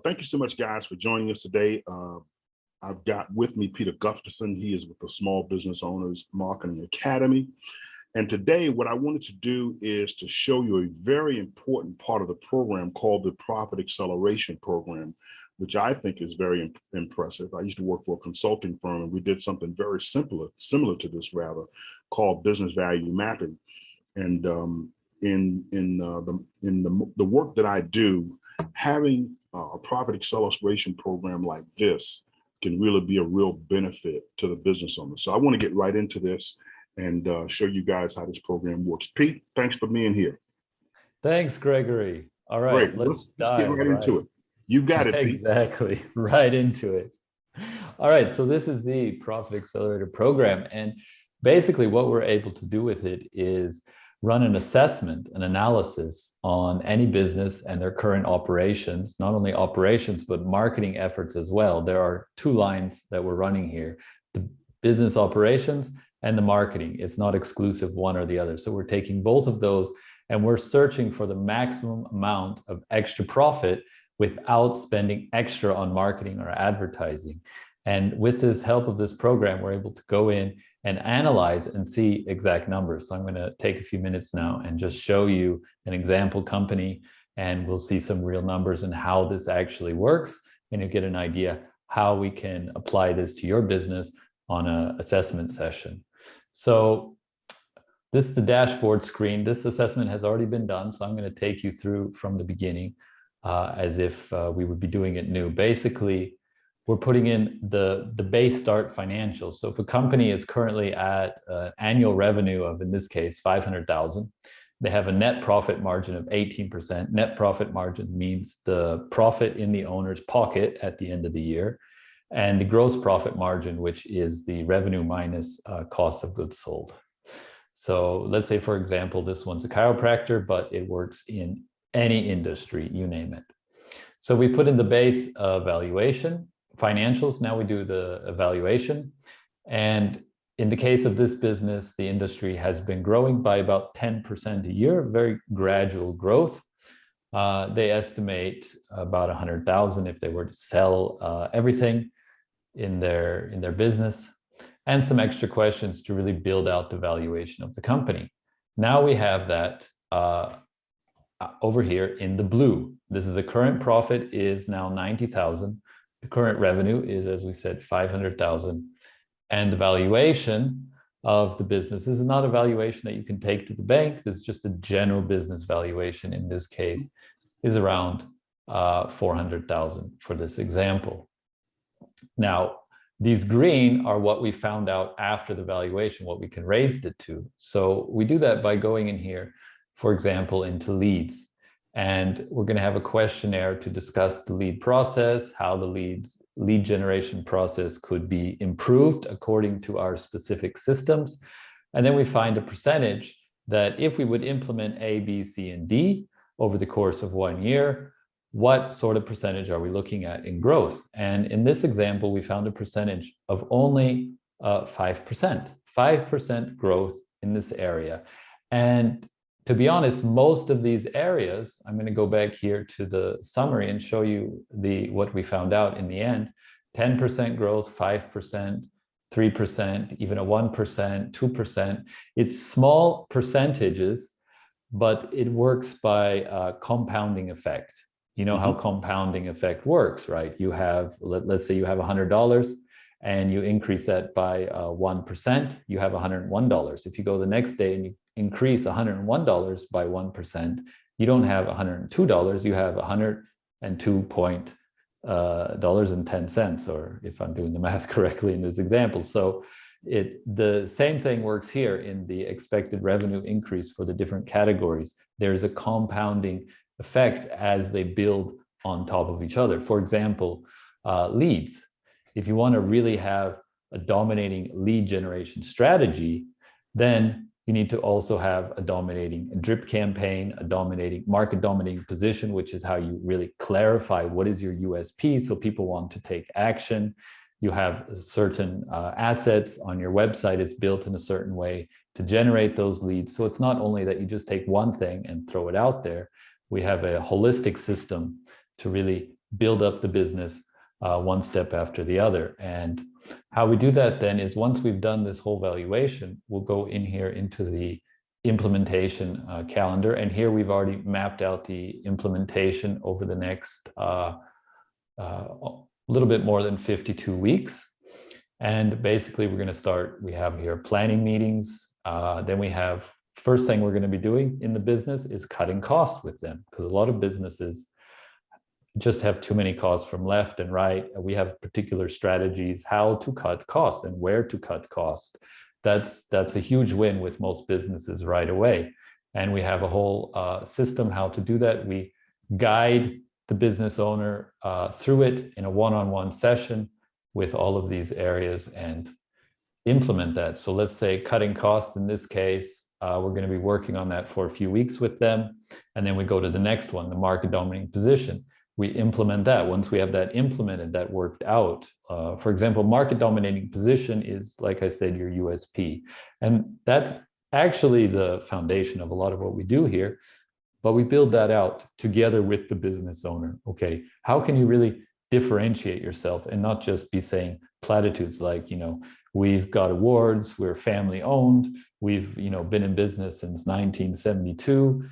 Thank you so much, guys, for joining us today. I've got with me Peter Gustafson. He is with the Small Business Owners Marketing Academy. And today, what I wanted to do is to show you a very important part of the program called the Profit Acceleration Program, which I think is very impressive. I used to work for a consulting firm, and we did something very similar to this rather, called business value mapping. And in the work that I do, having a profit acceleration program like this can really be a real benefit to the business owner. So I want to get right into this and show you guys how this program works. Pete, thanks for being here. Thanks, Gregory. All right, Great. Let's get right into it. You got it, Pete. Exactly, right into it. All right, so this is the Profit Accelerator program. And basically what we're able to do with it is run an assessment, an analysis on any business and their current operations, not only operations, but marketing efforts as well. There are two lines that we're running here, the business operations and the marketing. It's not exclusive one or the other. So we're taking both of those and we're searching for the maximum amount of extra profit without spending extra on marketing or advertising. And with this help of this program, we're able to go in and analyze and see exact numbers. So I'm going to take a few minutes now and just show you an example company, and we'll see some real numbers and how this actually works, and you'll get an idea how we can apply this to your business on an assessment session. So this is the dashboard screen. This assessment has already been done, so I'm going to take you through from the beginning as if we would be doing it new. Basically, we're putting in the base start financials. So if a company is currently at annual revenue of, in this case, 500,000, they have a net profit margin of 18%. Net profit margin means the profit in the owner's pocket at the end of the year, and the gross profit margin, which is the revenue minus cost of goods sold. So let's say, for example, this one's a chiropractor, but it works in any industry, you name it. So we put in the base valuation, financials. Now we do the evaluation. And in the case of this business, the industry has been growing by about 10% a year, very gradual growth. They estimate about 100,000 if they were to sell everything in their business, and some extra questions to really build out the valuation of the company. Now we have that over here in the blue. This is the current profit is now 90,000. The current revenue is, as we said, 500,000. And the valuation of the business is not a valuation that you can take to the bank. This is just a general business valuation. In this case, is around 400,000 for this example. Now, these green are what we found out after the valuation, what we can raise it to. So we do that by going in here, for example, into leads. And we're going to have a questionnaire to discuss the lead process, how the lead generation process could be improved according to our specific systems. And then we find a percentage that if we would implement A, B, C, and D over the course of 1 year, what sort of percentage are we looking at in growth? And in this example, we found a percentage of only 5%, 5% growth in this area. And to be honest, most of these areas, I'm going to go back here to the summary and show you what we found out in the end. 10% growth, 5%, 3%, even a 1%, 2%. It's small percentages, but it works by compounding effect. You know how compounding effect works, right? You have, let's say you have $100 and you increase that by 1%, you have $101. If you go the next day and you increase $101 by 1%, you don't have $102, you have $102.10, or if I'm doing the math correctly in this example. So the same thing works here in the expected revenue increase for the different categories. There's a compounding effect as they build on top of each other. For example, leads. If you want to really have a dominating lead generation strategy, then you need to also have a dominating drip campaign, a dominating market dominating position, which is how you really clarify what is your USP so people want to take action. You have certain assets on your website. It's built in a certain way to generate those leads. So it's not only that you just take one thing and throw it out there. We have a holistic system to really build up the business one step after the other. And how we do that then is once we've done this whole valuation, we'll go in here into the implementation calendar. And here we've already mapped out the implementation over the next little bit more than 52 weeks. And basically we're going to start, we have here planning meetings. Then we have, first thing we're going to be doing in the business is cutting costs with them, because a lot of businesses just have too many costs from left and right. We have particular strategies how to cut costs and where to cut costs. That's a huge win with most businesses right away. And we have a whole system how to do that. We guide the business owner through it in a one-on-one session with all of these areas and implement that. So let's say cutting costs in this case, we're going to be working on that for a few weeks with them. And then we go to the next one, the market dominating position. We implement that. Once we have that implemented, that worked out. For example, market dominating position is, like I said, your USP. And that's actually the foundation of a lot of what we do here. But we build that out together with the business owner. Okay, how can you really differentiate yourself and not just be saying platitudes like, we've got awards, we're family owned, we've, been in business since 1972.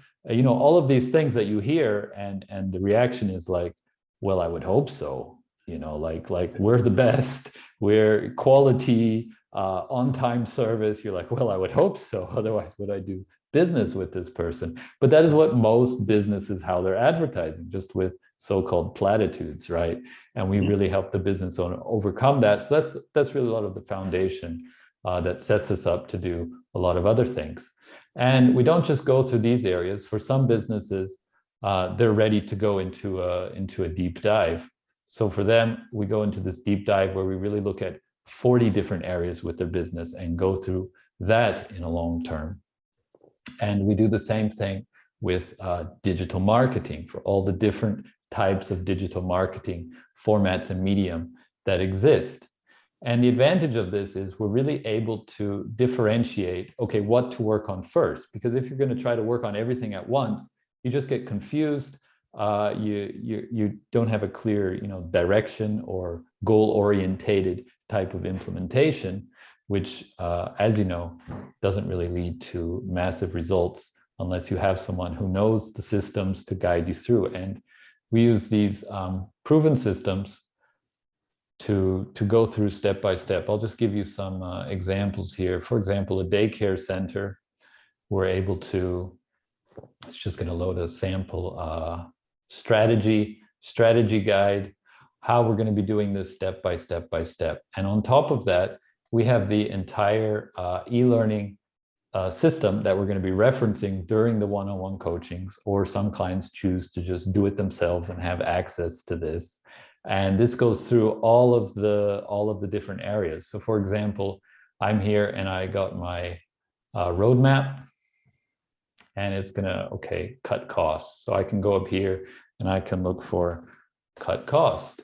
All of these things that you hear, and the reaction is like, well, I would hope so. Like we're the best, we're quality, on-time service. You're like, well, I would hope so. Otherwise, would I do business with this person? But that is what most businesses, how they're advertising, just with so-called platitudes, right? And we really help the business owner overcome that. So that's really a lot of the foundation that sets us up to do a lot of other things. And we don't just go through these areas. For some businesses, they're ready to go into a deep dive. So for them, we go into this deep dive where we really look at 40 different areas with their business and go through that in a long term. And we do the same thing with digital marketing for all the different types of digital marketing formats and medium that exist. And the advantage of this is we're really able to differentiate, okay, what to work on first. Because if you're going to try to work on everything at once, you just get confused. You don't have a clear, direction or goal-orientated type of implementation, which, as you know, doesn't really lead to massive results unless you have someone who knows the systems to guide you through. And we use these proven systems to go through step by step. I'll just give you some examples here. For example, a daycare center, we're able to, it's just going to load a sample strategy guide, how we're going to be doing this step by step by step. And on top of that, we have the entire e-learning system that we're going to be referencing during the one-on-one coachings, or some clients choose to just do it themselves and have access to this. And this goes through all of the different areas. So for example, I'm here and I got my roadmap, and it's gonna, cut costs. So I can go up here and I can look for cut cost.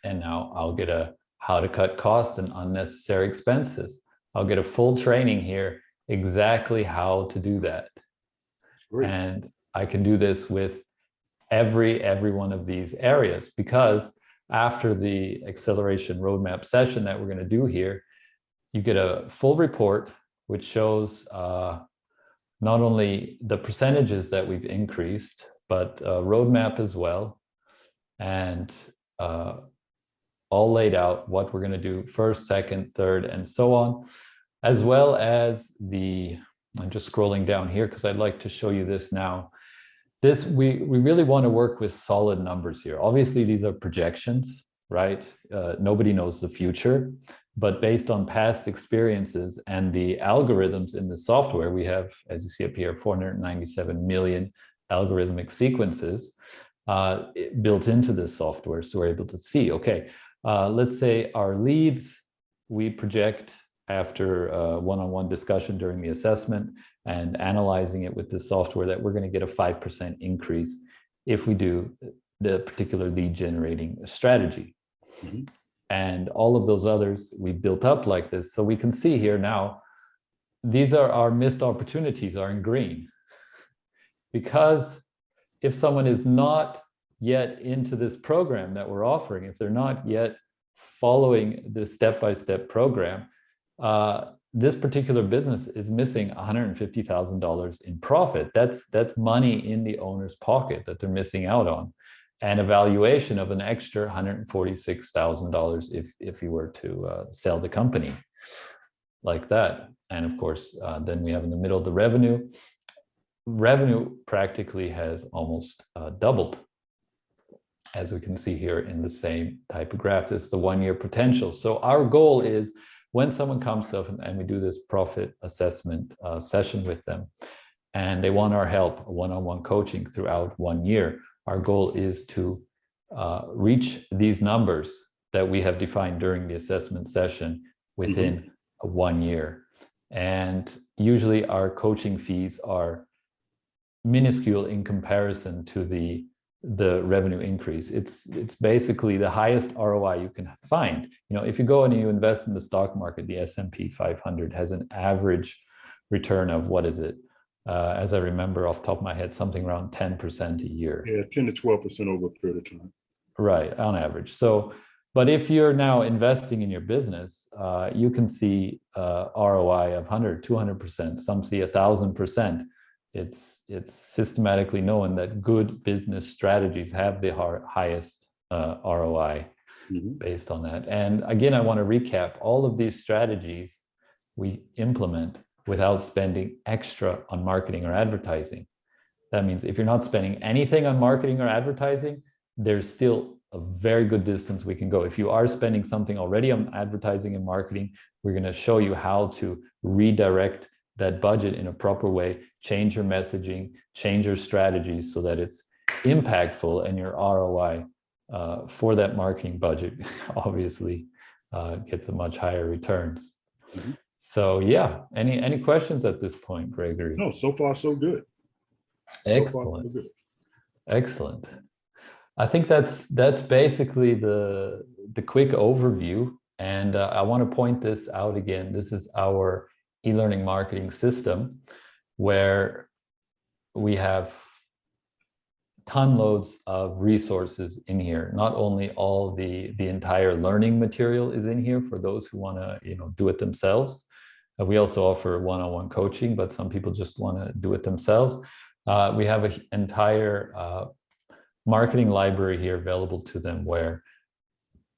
And now I'll get a how to cut cost and unnecessary expenses. I'll get a full training here, exactly how to do that. Great. And I can do this with every one of these areas, because after the acceleration roadmap session that we're going to do here, you get a full report which shows not only the percentages that we've increased, but roadmap as well, and all laid out what we're going to do first, second, third, and so on, as well as I'm just scrolling down here because I'd like to show you this now. We really want to work with solid numbers here. Obviously, these are projections, right? Nobody knows the future, but based on past experiences and the algorithms in the software, we have, as you see up here, 497 million algorithmic sequences built into this software. So we're able to see, let's say our leads, we project after one-on-one discussion during the assessment and analyzing it with the software that we're going to get a 5% increase if we do the particular lead generating strategy. Mm-hmm. And all of those others we built up like this. So we can see here now, these are our missed opportunities are in green. Because if someone is not yet into this program that we're offering, if they're not yet following this step-by-step program, this particular business is missing $150,000 in profit. That's money in the owner's pocket that they're missing out on, and a valuation of an extra $146,000 if you were to sell the company like that. And of course, then we have in the middle the revenue. Revenue practically has almost doubled, as we can see here in the same type of graph. This is the 1-year potential. So our goal is, when someone comes to us and we do this profit assessment session with them, and they want our help, one-on-one coaching throughout 1 year, our goal is to reach these numbers that we have defined during the assessment session within 1 year. And usually our coaching fees are minuscule in comparison to the revenue increase. It's basically the highest ROI you can find. You know, if you go and you invest in the stock market, the S&P 500 has an average return of, what is it? As I remember off the top of my head, something around 10% a year. Yeah, 10 to 12% over a period of time. Right, on average. So, but if you're now investing in your business, you can see ROI of 100, 200%, some see 1,000%. It's systematically known that good business strategies have the highest ROI based on that. And again, I want to recap, all of these strategies we implement without spending extra on marketing or advertising. That means if you're not spending anything on marketing or advertising, there's still a very good distance we can go. If you are spending something already on advertising and marketing, we're going to show you how to redirect that budget in a proper way, change your messaging, change your strategies so that it's impactful, and your ROI for that marketing budget obviously gets a much higher returns. So yeah, any questions at this point, Gregory? No, so far so good. Excellent. So far, so good. Excellent. I think that's basically the quick overview. And I want to point this out again. This is our e-learning marketing system, where we have ton loads of resources in here. Not only all the entire learning material is in here for those who want to do it themselves. We also offer one-on-one coaching, but some people just want to do it themselves. We have an entire marketing library here available to them, where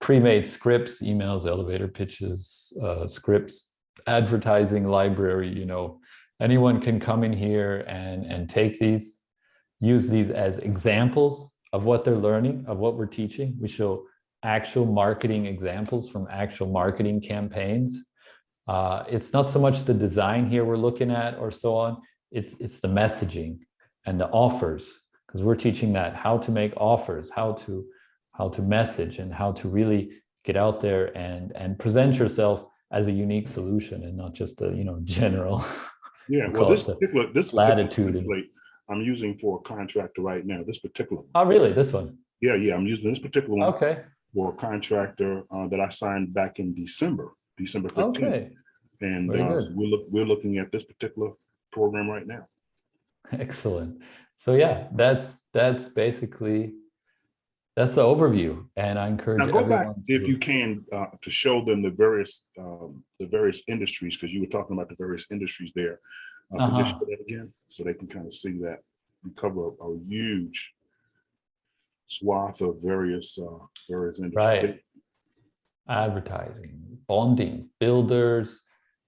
pre-made scripts, emails, elevator pitches, scripts, advertising library, anyone can come in here and take these, use these as examples of what they're learning, of what we're teaching. We show actual marketing examples from actual marketing campaigns. It's not so much the design here we're looking at or so on, it's the messaging and the offers, because we're teaching that, how to make offers, how to message, and how to really get out there and present yourself as a unique solution, and not just a general. Yeah, well, this particular platitude template I'm using for a contractor right now. This particular one. Oh, really? This one? Yeah, I'm using this particular one. Okay. For a contractor that I signed back in December 15th. Okay. And we're looking at this particular program right now. Excellent. So yeah, that's basically the overview, and I encourage now go everyone back if you can to show them the various industries, because you were talking about the various industries there. Could you show that again so they can kind of see that we cover a huge swath of various industries. Right. Advertising, bonding, builders,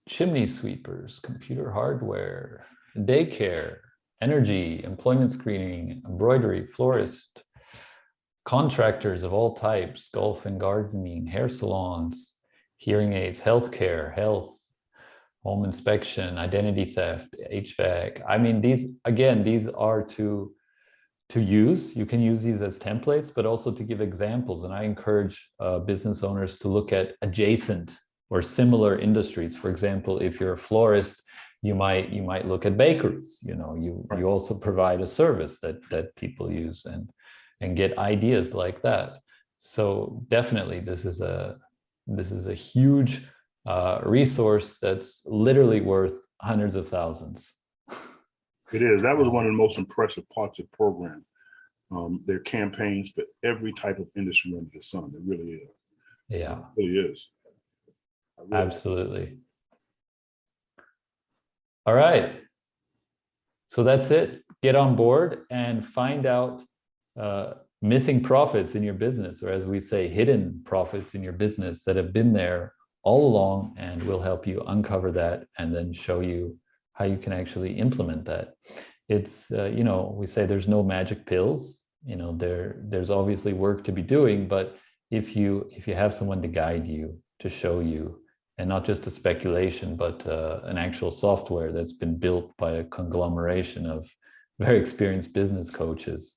chimney sweepers, computer hardware, daycare, energy, employment screening, embroidery, florist, contractors of all types, golf and gardening, hair salons, hearing aids, healthcare, health, home inspection, identity theft, HVAC. I mean, these are to use. You can use these as templates, but also to give examples. And I encourage business owners to look at adjacent or similar industries. For example, if you're a florist, you might look at bakeries. You also provide a service that people use, and get ideas like that. So definitely, this is a huge resource that's literally worth hundreds of thousands. It is. That was one of the most impressive parts of the program. There are campaigns for every type of industry under the sun. It really is. Yeah, It really is. absolutely. All right. So that's it. Get on board and find out missing profits in your business, or as we say, hidden profits in your business that have been there all along, and we'll help you uncover that and then show you how you can actually implement that. It's, we say there's no magic pills, there's obviously work to be doing, but if you have someone to guide you, to show you, and not just a speculation, but an actual software that's been built by a conglomeration of very experienced business coaches,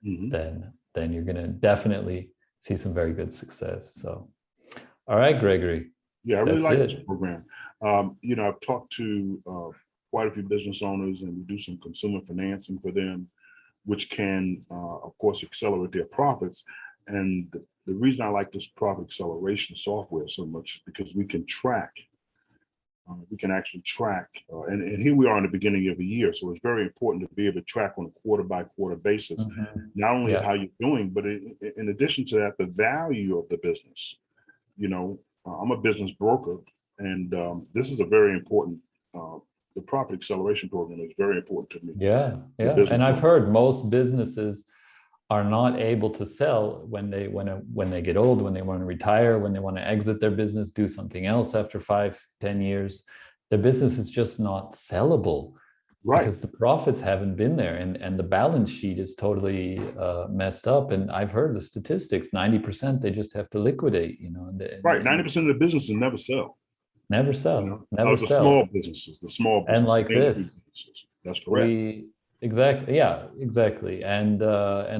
then you're going to definitely see some very good success. So, all right, Gregory. Yeah, I really like this program. I've talked to quite a few business owners, and we do some consumer financing for them, which can, of course, accelerate their profits. And the reason I like this profit acceleration software so much is because we can track. We can actually track, and here we are in the beginning of the year. So it's very important to be able to track on a quarter by quarter basis, not only how you're doing, but in addition to that, the value of the business. I'm a business broker, and this is a very important, the profit acceleration program is very important to me. Yeah. And I've heard most businesses are not able to sell when they get old, when they want to retire, when they want to exit their business, do something else after 5-10 years. Their business is just not sellable, right? Because the profits haven't been there, and the balance sheet is totally messed up. And I've heard the statistics: 90% they just have to liquidate. Right, 90% of the businesses never sell. Never sell. Never the sell. Small businesses, and like this. That's correct. Exactly. Yeah, exactly. And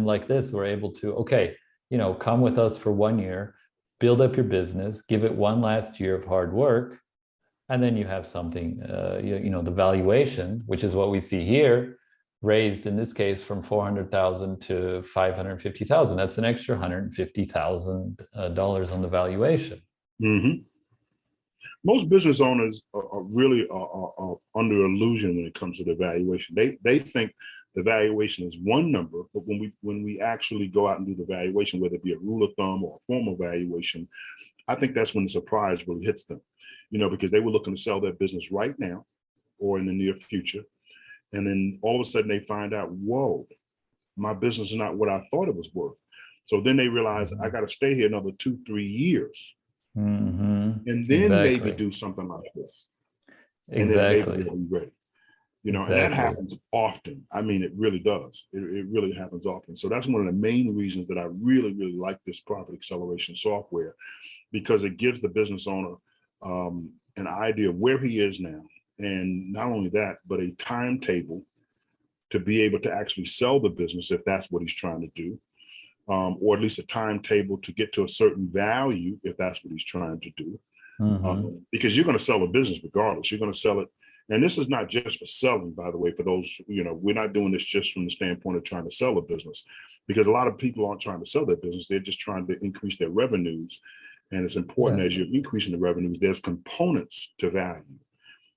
like this, we're able to, come with us for 1 year, build up your business, give it one last year of hard work, and then you have something, the valuation, which is what we see here, raised in this case from 400,000 to 550,000. That's an extra $150,000 on the valuation. Most business owners are really under illusion when it comes to the valuation. They think the valuation is one number, but when we actually go out and do the valuation, whether it be a rule of thumb or a formal valuation, I think that's when the surprise really hits them. Because they were looking to sell their business right now or in the near future, and then all of a sudden they find out, whoa, my business is not what I thought it was worth. So then they realize I got to stay here another 2-3 years. And then maybe do something like this. And then maybe they'll be ready. And that happens often. I mean, it really does. It really happens often. So that's one of the main reasons that I really, really like this profit acceleration software, because it gives the business owner an idea of where he is now. And not only that, but a timetable to be able to actually sell the business if that's what he's trying to do. Or at least a timetable to get to a certain value if that's what he's trying to do. Because you're going to sell a business regardless. You're going to sell it. And this is not just for selling, by the way, for those, we're not doing this just from the standpoint of trying to sell a business, because a lot of people aren't trying to sell their business. They're just trying to increase their revenues. And it's important as you're increasing the revenues, there's components to value.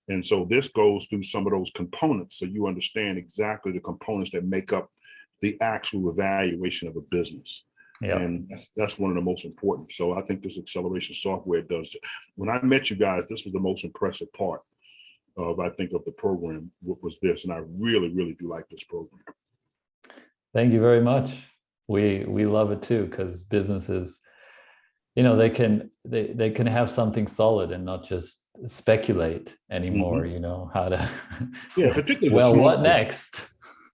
And so this goes through some of those components, so you understand exactly the components that make up the actual evaluation of a business. And that's one of the most important. So I think this acceleration software does. When I met you guys, this was the most impressive part of the program was this. And I really, really do like this program. Thank you very much. We love it too, because businesses, they can have something solid and not just speculate anymore, how to, particularly what next?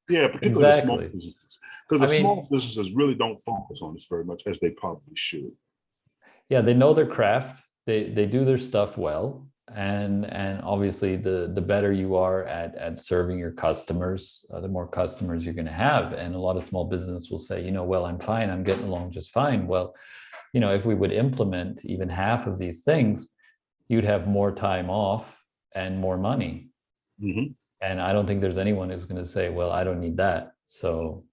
Yeah, particularly the small businesses, because the small businesses really don't focus on this very much as they probably should. Yeah, they know their craft. They do their stuff well, and obviously the better you are at serving your customers, the more customers you're going to have. And a lot of small business will say, well, I'm fine. I'm getting along just fine. Well, if we would implement even half of these things, you'd have more time off and more money. And I don't think there's anyone who's going to say, well, I don't need that. So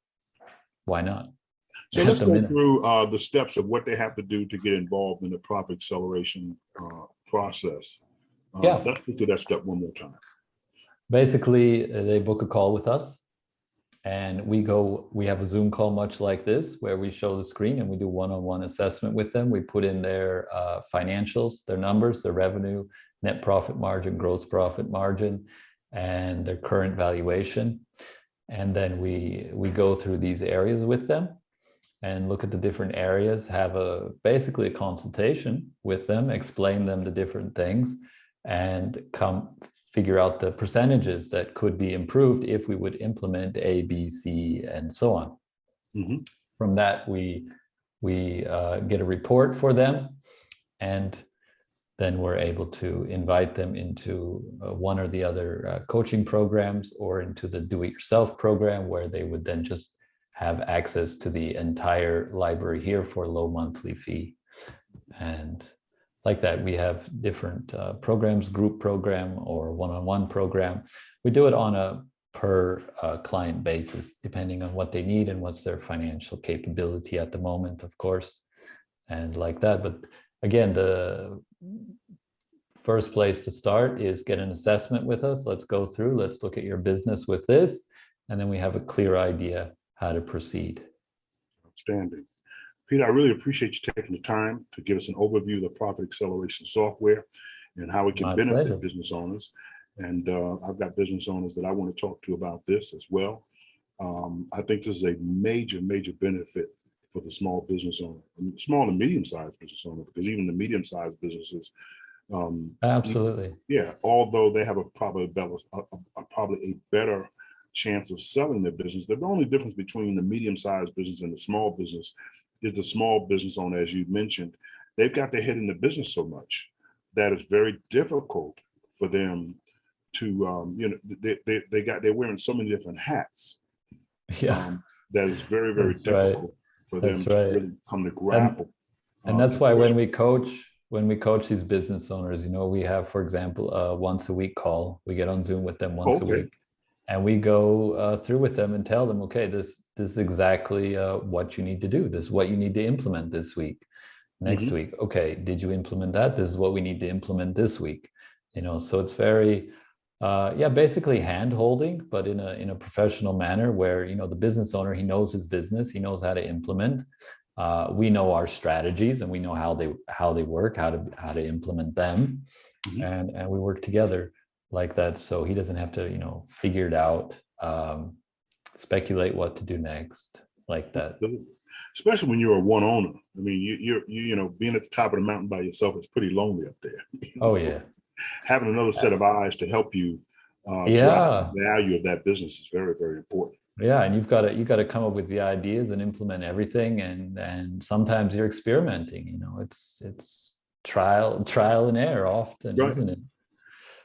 why not? So let's go through the steps of what they have to do to get involved in the profit acceleration process. Let's go through that step one more time. Basically, they book a call with us, and we have a Zoom call much like this, where we show the screen and we do one-on-one assessment with them. We put in their financials, their numbers, their revenue, net profit margin, gross profit margin, and their current valuation. And then we go through these areas with them and look at the different areas, have basically a consultation with them, explain them the different things, and figure out the percentages that could be improved if we would implement A, B, C, and so on. Mm-hmm. From that, we get a report for them, and then we're able to invite them into one or the other coaching programs, or into the do-it-yourself program, where they would then just have access to the entire library here for a low monthly fee. And like that, we have different programs, group program or one-on-one program. We do it on a per client basis, depending on what they need and what's their financial capability at the moment, of course, and like that. But again, the first place to start is get an assessment with us. Let's go through, let's look at your business with this, and then we have a clear idea how to proceed. Outstanding. Peter, I really appreciate you taking the time to give us an overview of the profit acceleration software and how it can benefit business owners. And I've got business owners that I want to talk to about this as well. I think this is a major, major benefit for the small business owner, small and medium-sized business owner, because even the medium-sized businesses, absolutely, yeah, although they have probably a better chance of selling their business, the only difference between the medium-sized business and the small business is the small business owner, as you mentioned, they've got their head in the business so much that it's very difficult for them to, they're wearing so many different hats. Yeah, that is very, very difficult for them to really come to grapple. And that's why when we coach these business owners, we have, for example, a once a week call. We get on Zoom with them once a week, and we go through with them and tell them, okay, this is exactly what you need to do. This is what you need to implement this week. Next week, okay, did you implement that? This is what we need to implement this week. So it's very, basically hand holding, but in a professional manner, where the business owner, he knows his business, he knows how to implement. We know our strategies, and we know how they work, how to implement them, and we work together like that. So he doesn't have to figure it out, speculate what to do next, like that. Especially when you're a one owner. I mean, you're being at the top of the mountain by yourself is pretty lonely up there. Oh yeah. Having another set of eyes to help you drive the value of that business is very, very important. Yeah, and you've got to come up with the ideas and implement everything, and sometimes you're experimenting. It's trial and error often, isn't it?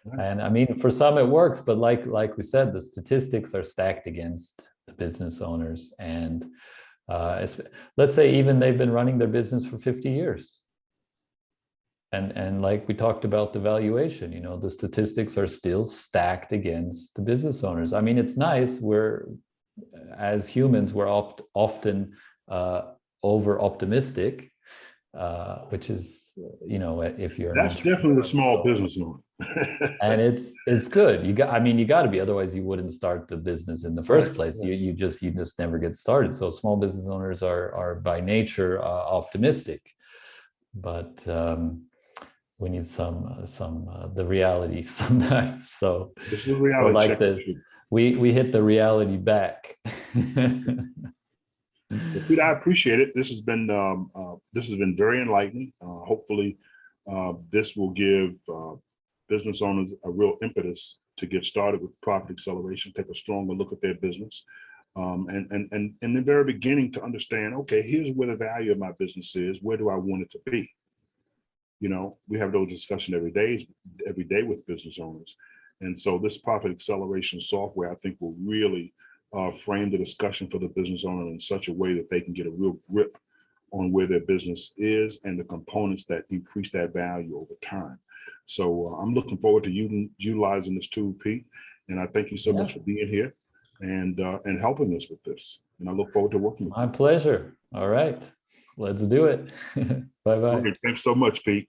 Right. And I mean, for some it works, but like we said, the statistics are stacked against the business owners, and let's say even they've been running their business for 50 years. And like we talked about the valuation, the statistics are still stacked against the business owners. I mean, it's nice. As humans, we're often over optimistic, which is, if you're that's definitely a small business owner. And it's good. You got to be, otherwise you wouldn't start the business in the first place. You just never get started. So small business owners are by nature optimistic, but we need the reality sometimes. So this is a reality like check. this, we hit the reality back. Well, Peter, I appreciate it. This has been very enlightening. Hopefully, this will give business owners a real impetus to get started with profit acceleration, take a stronger look at their business, and in the very beginning to understand, okay, here's where the value of my business is. Where do I want it to be? We have those discussions every day with business owners. And so this profit acceleration software, I think, will really frame the discussion for the business owner in such a way that they can get a real grip on where their business is and the components that increase that value over time. So I'm looking forward to utilizing this tool, Pete. And I thank you so much for being here and helping us with this. And I look forward to working with you. My pleasure. All right, let's do it. Bye-bye. Okay, thanks so much, Pete.